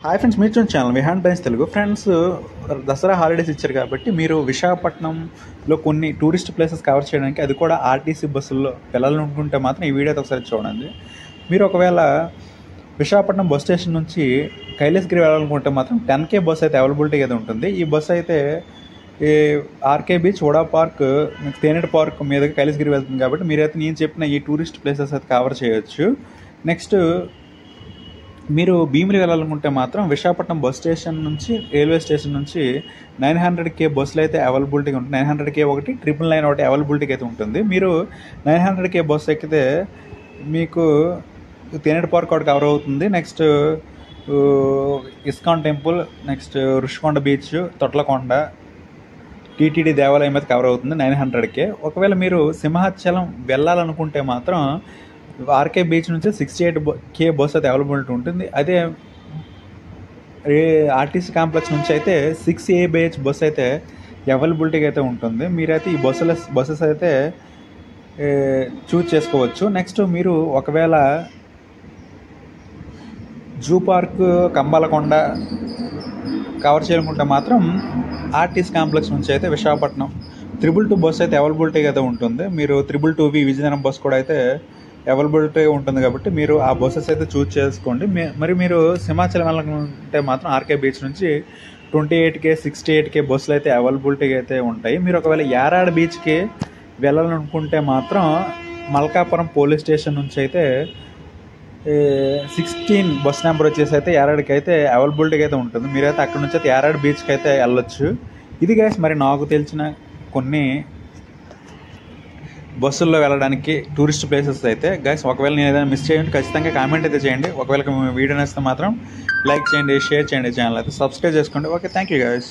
Hi friends, మీరు చూసిన channel Vihaan Times Telugu. Friends, Dasara holidays ఇచ్చారు కాబట్టి మీరు విశాఖపట్నంలో కొన్ని టూరిస్ట్ ప్లేసెస్ కవర్ చేయడానికి, అది కూడా ఆర్టీసీ బస్సుల్లో వెళ్ళాలనుకుంటే మాత్రం ఈ వీడియో ఒకసారి చూడండి. మీరు ఒకవేళ విశాఖపట్నం బస్ స్టేషన్ నుంచి కైలాసగిరి వెళ్ళాలనుకుంటే మాత్రం 10K బస్ అయితే అవైలబిలిటీ అయితే ఉంటుంది. ఈ బస్సు అయితే ఈ RK beach, VUDA park, Tenneti park మీదకి కైలాసగిరి వెళ్తుంది. కాబట్టి మీరైతే నేను చెప్పిన ఈ టూరిస్ట్ ప్లేసెస్ అయితే కవర్ చేయొచ్చు. నెక్స్ట్ మీరు భీమిలి వెళ్ళాలనుకుంటే మాత్రం విశాఖపట్నం బస్ స్టేషన్ నుంచి, రైల్వే స్టేషన్ నుంచి 900K బస్సులు అయితే అవైలబిలిటీగా ఉంటుంది. 900K ఒకటి, 999 ఒకటి అవైలబిలిటీకి అయితే ఉంటుంది. మీరు 900K బస్సు ఎక్కితే మీకు తేనెట పార్క్ ఒకటి కవర్ అవుతుంది. Next ISKCON temple, next Rushikonda beach, Thotlakonda, TTD దేవాలయం అయితే కవర్ అవుతుంది 900K. ఒకవేళ మీరు సింహాచలం వెళ్ళాలనుకుంటే మాత్రం ఆర్కే బీచ్ నుంచి 68K బస్ అయితే అవైలబిలిటీ ఉంటుంది. అదే ఆర్టీసీ కాంప్లెక్స్ నుంచి అయితే 6ABH బస్ అయితే అవైలబిలిటీగా అయితే ఉంటుంది. మీరైతే ఈ బస్సెస్ అయితే చూజ్ చేసుకోవచ్చు. నెక్స్ట్ మీరు ఒకవేళ జూ పార్క్, కంబాలకొండ కవర్ చేయాలనుకుంటే మాత్రం ఆర్టీసీ కాంప్లెక్స్ నుంచి అయితే విశాఖపట్నం 222 బస్సు అయితే అవైలబిలిటీగా అయితే ఉంటుంది. మీరు 222V విజయనగరం బస్ కూడా అయితే అవైలబిలిటీ ఉంటుంది. కాబట్టి మీరు ఆ బస్సెస్ అయితే చూజ్ చేసుకోండి. మరి మీరు సింహాచలం వెళ్ళాలనుకుంటే మాత్రం ఆర్కే బీచ్ నుంచి 28K, 68K బస్సులు అయితే అవైలబిలిటీగా అయితే ఉంటాయి. మీరు ఒకవేళ యారాడ బీచ్కి వెళ్ళాలనుకుంటే మాత్రం మల్కాపురం పోలీస్ స్టేషన్ నుంచి అయితే 16 బస్ నెంబర్ వచ్చేసి అయితే యారాడికి అయితే అవైలబిలిటీగా అయితే ఉంటుంది. మీరైతే అక్కడ నుంచి అయితే యారాడ బీచ్కి అయితే వెళ్ళొచ్చు. ఇది గైస్ మరి నాకు తెలిసిన కొన్ని బస్సుల్లో వెళ్ళడానికి టూరిస్ట్ ప్లేసెస్ అయితే. గైస్ ఒకవేళ నేను ఏదైనా మిస్ చేయండి ఖచ్చితంగా కామెంట్ అయితే చేయండి. ఒకవేళ వీడియో నచ్చితే మాత్రం లైక్ చేయండి, షేర్ చేయండి, ఛానల్ అయితే సబ్స్క్రైబ్ చేసుకోండి. Okay, thank you guys.